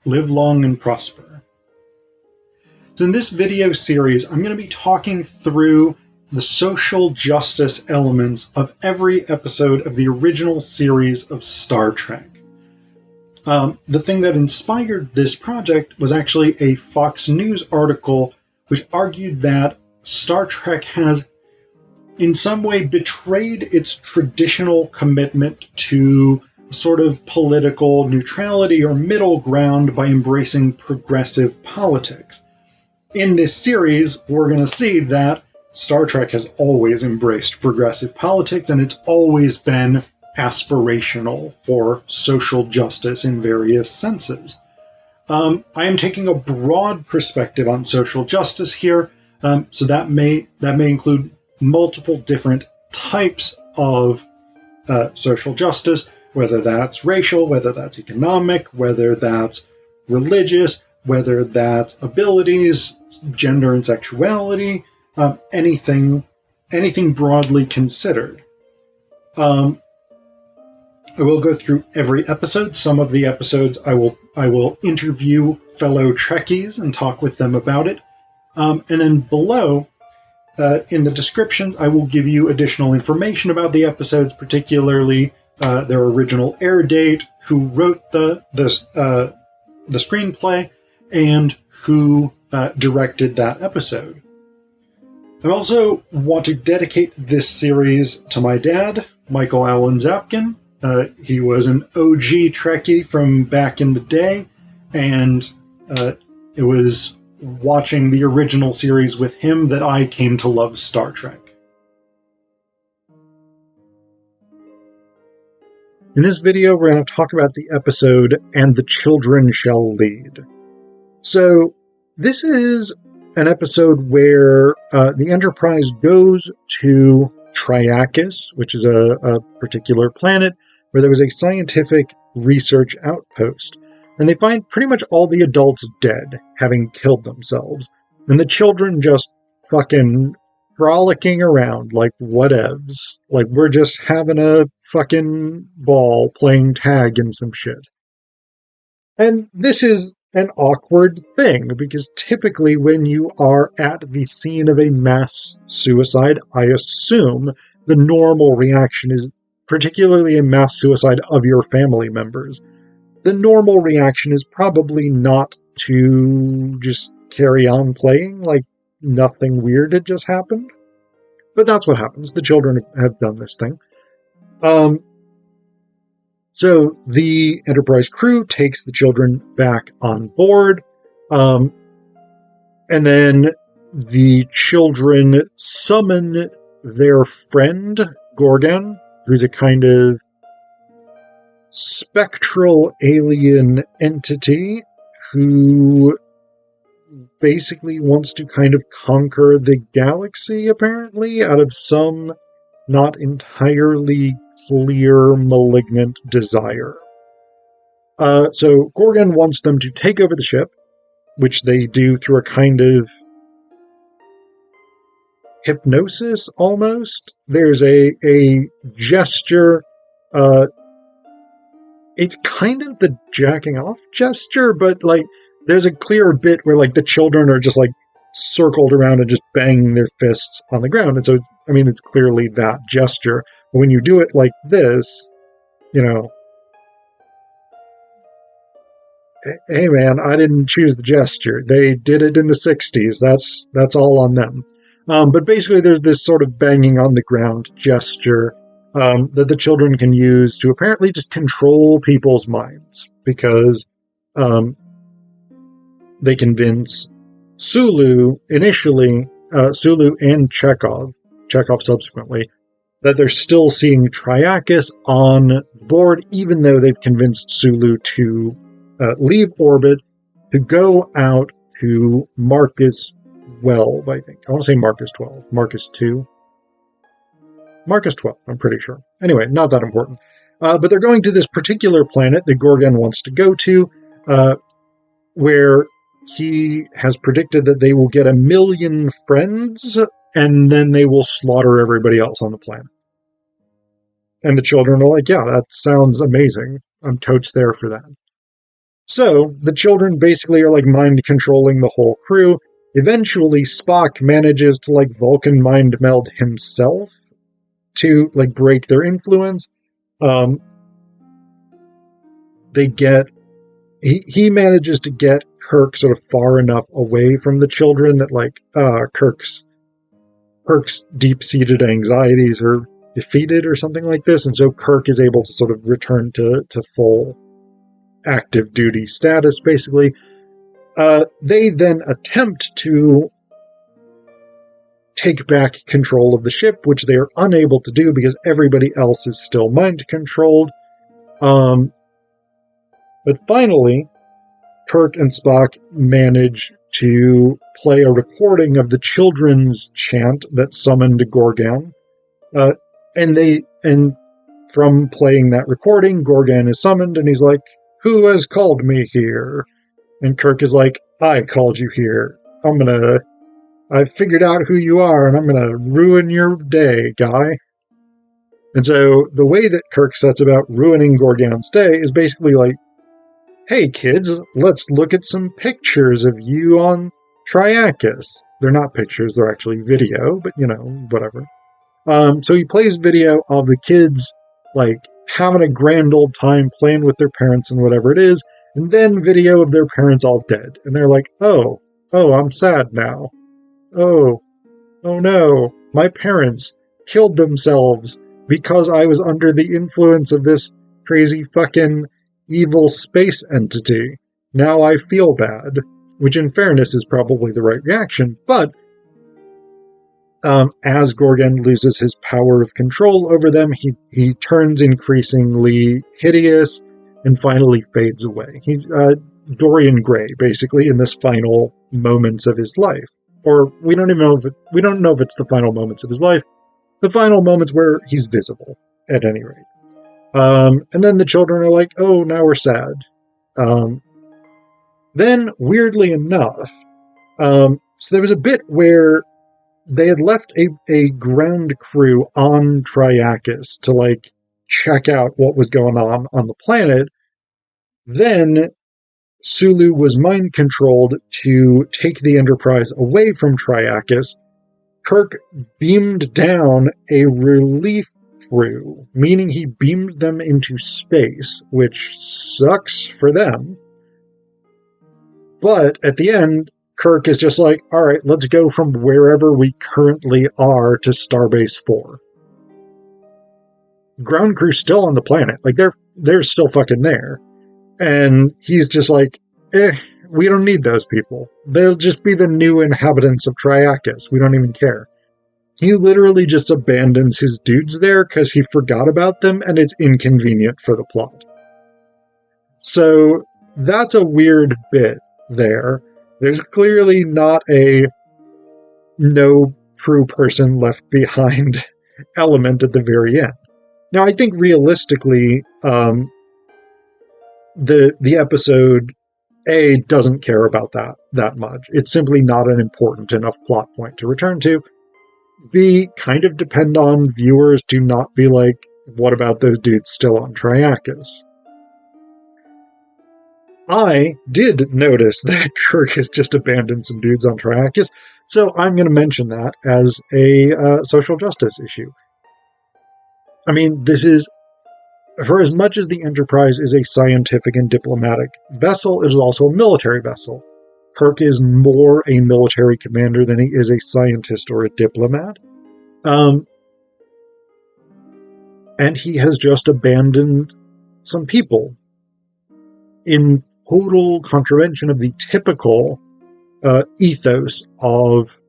live long and prosper. So in this video series, I'm going to be talking through the social justice elements of every episode of the original series of Star Trek. The thing that inspired this project was actually a Fox News article which argued that Star Trek has in some way betrayed its traditional commitment to sort of political neutrality or middle ground by embracing progressive politics. In this series, we're going to see that Star Trek has always embraced progressive politics, and it's always been aspirational for social justice in various senses. I am taking a broad perspective on social justice here, so that may include multiple different types of social justice, whether that's racial, whether that's economic, whether that's religious, whether that's abilities, gender and sexuality, anything broadly considered. I will go through every episode. Some of the episodes I will interview fellow Trekkies and talk with them about it. And then below, in the descriptions, I will give you additional information about the episodes, particularly their original air date, who wrote the screenplay, and who directed that episode. I also want to dedicate this series to my dad, Michael Allen Zapkin. He was an OG Trekkie from back in the day, and it was watching the original series with him that I came to love Star Trek. In this video, we're going to talk about the episode, "And the Children Shall Lead." So, this is an episode where the Enterprise goes to Triakis, which is a particular planet where there was a scientific research outpost. And they find pretty much all the adults dead, having killed themselves. And the children just fucking frolicking around like whatevs. Like we're just having a fucking ball playing tag and some shit. And this is an awkward thing, because typically when you are at the scene of a mass suicide, I assume the normal reaction is, particularly a mass suicide of your family members, the normal reaction is probably not to just carry on playing like nothing weird had just happened. But that's what happens. The children have done this thing. So the Enterprise crew takes the children back on board. And then the children summon their friend, Gorgon, who's a kind of spectral alien entity who basically wants to kind of conquer the galaxy, apparently, out of some not entirely clear malignant desire. So Gorgon wants them to take over the ship, which they do through a kind of hypnosis, almost. There's a gesture. It's kind of the jacking off gesture, but like there's a clear bit where like the children are just like circled around and just banging their fists on the ground. And so, I mean, it's clearly that gesture. But when you do it like this, you know, hey man, I didn't choose the gesture. They did it in the 60s. That's all on them. But basically there's this sort of banging on the ground gesture that the children can use to apparently just control people's minds, because they convince Sulu initially, Sulu and Chekhov subsequently, that they're still seeing Triakis on board, even though they've convinced Sulu to leave orbit, to go out to Marcus 12, I think. I want to say Marcus 12. Marcus 2. Marcus 12, I'm pretty sure. Anyway, not that important. But they're going to this particular planet that Gorgon wants to go to, where he has predicted that they will get 1 million friends, and then they will slaughter everybody else on the planet. And the children are like, yeah, that sounds amazing. I'm totes there for that. So the children basically are like mind controlling the whole crew. Eventually, Spock manages to like Vulcan mind meld himself to like break their influence. Um, they get he manages to get Kirk sort of far enough away from the children that like Kirk's deep-seated anxieties are defeated or something like this, and so Kirk is able to sort of return to full active duty status, basically. They then attempt to take back control of the ship, which they are unable to do because everybody else is still mind-controlled. But finally, Kirk and Spock manage to play a recording of the children's chant that summoned Gorgan. And from playing that recording, Gorgan is summoned, and he's like, "Who has called me here?" And Kirk is like, "I called you here. I've figured out who you are, and I'm gonna ruin your day, guy." And so the way that Kirk sets about ruining Gorgan's day is basically like, "Hey kids, let's look at some pictures of you on Triakis." They're not pictures, they're actually video, but whatever. So he plays video of the kids, like, having a grand old time playing with their parents and whatever it is, and then video of their parents all dead. And they're like, oh, I'm sad now. Oh, oh no, my parents killed themselves because I was under the influence of this crazy fucking evil space entity. Now I feel bad. Which, in fairness, is probably the right reaction, but as Gorgan loses his power of control over them, he turns increasingly hideous and finally fades away. He's Dorian Gray, basically, in this final moments of his life. Or we don't know if it's the final moments of his life. The final moments where he's visible, at any rate. And then the children are like, "Oh, now we're sad." Then, weirdly enough, so there was a bit where they had left a ground crew on Triakis to, like, check out what was going on the planet. Then Sulu was mind-controlled to take the Enterprise away from Triakis. Kirk beamed down a relief crew, meaning he beamed them into space, which sucks for them. But at the end, Kirk is just like, all right, let's go from wherever we currently are to Starbase 4. Ground crew's still on the planet. Like, they're still fucking there. And he's just like, we don't need those people. They'll just be the new inhabitants of Triakis. We don't even care. He literally just abandons his dudes there because he forgot about them and it's inconvenient for the plot. So that's a weird bit there. There's clearly not a no crew person left behind element at the very end. Now, I think realistically, the episode doesn't care about that much. It's simply not an important enough plot point to return to. B, kind of depend on viewers to not be like, what about those dudes still on Triakis? I did notice that Kirk has just abandoned some dudes on Triakis, so I'm going to mention that as a social justice issue. I mean, this is, for as much as the Enterprise is a scientific and diplomatic vessel, it is also a military vessel. Kirk is more a military commander than he is a scientist or a diplomat. And he has just abandoned some people in total contravention of the typical ethos of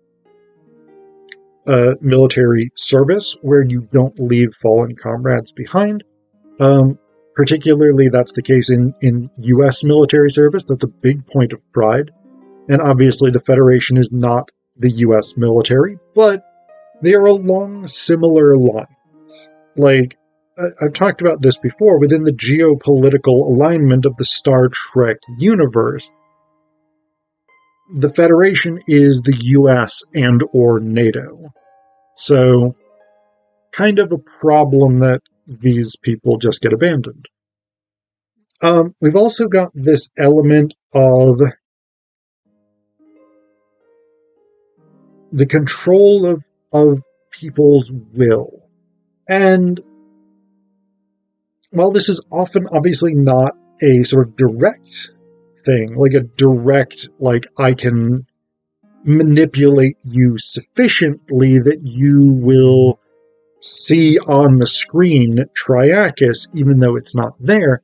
military service, where you don't leave fallen comrades behind. Particularly, that's the case in U.S. military service. That's a big point of pride. And obviously, the Federation is not the U.S. military, but they are along similar lines. Like, I've talked about this before, within the geopolitical alignment of the Star Trek universe, the Federation is the US and or NATO. So, kind of a problem that these people just get abandoned. We've also got this element of the control of people's will. And while this is often obviously not a sort of direct thing, like a direct, like I can manipulate you sufficiently that you will see on the screen Triachus, even though it's not there,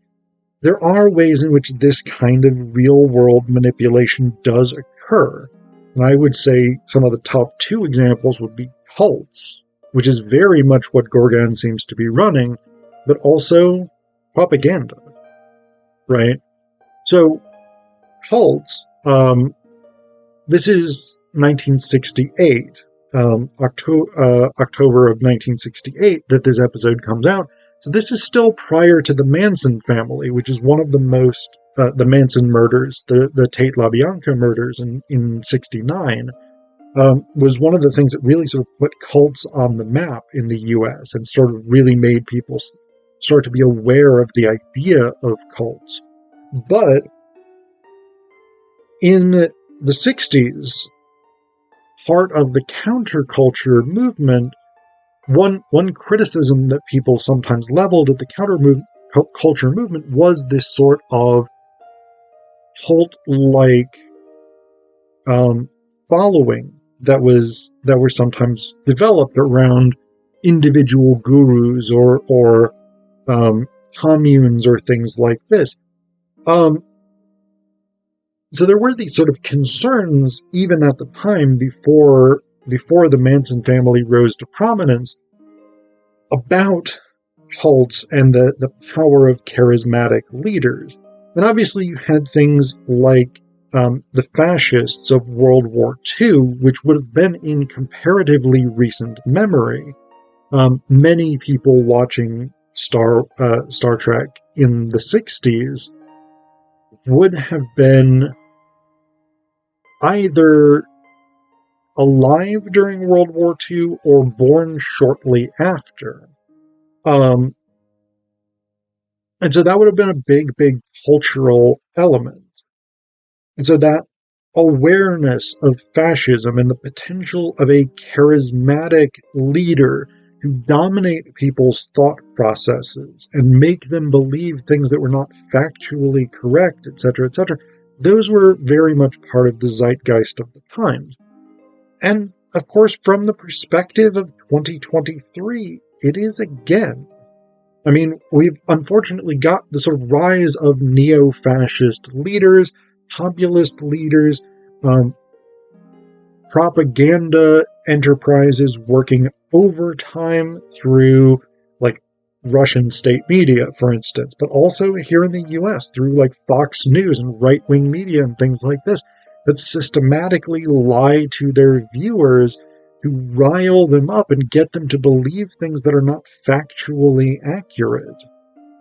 there are ways in which this kind of real-world manipulation does occur. And I would say some of the top two examples would be cults, which is very much what Gorgon seems to be running, but also propaganda, right? So, cults, this is 1968, October of 1968 that this episode comes out. So this is still prior to the Manson family, which is one of the most, the Manson murders, the Tate LaBianca murders in 69, was one of the things that really sort of put cults on the map in the US and sort of really made people start to be aware of the idea of cults. But in the 60s, part of the counterculture movement, one criticism that people sometimes leveled at the counterculture movement was this sort of cult-like following that were sometimes developed around individual gurus or communes or things like this. So there were these sort of concerns even at the time before the Manson family rose to prominence about cults and the power of charismatic leaders. And obviously you had things like the fascists of World War II, which would have been in comparatively recent memory. Many people watching Star Trek in the 60s would have been either alive during World War II or born shortly after. And so that would have been a big, big cultural element. And so that awareness of fascism and the potential of a charismatic leader to dominate people's thought processes and make them believe things that were not factually correct, etc., those were very much part of the zeitgeist of the times. And, of course, from the perspective of 2023, it is again. I mean, we've unfortunately got the sort of rise of neo-fascist leaders, populist leaders, propaganda enterprises working overtime through, like, Russian state media, for instance, but also here in the US through, like, Fox News and right-wing media and things like this, that systematically lie to their viewers to rile them up and get them to believe things that are not factually accurate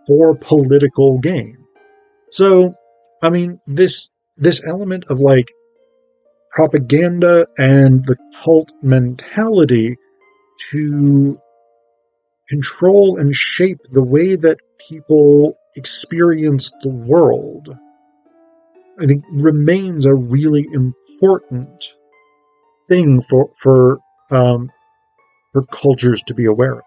for political gain. So, I mean, this element of, like, propaganda and the cult mentality to control and shape the way that people experience the world, I think remains a really important thing for cultures to be aware of.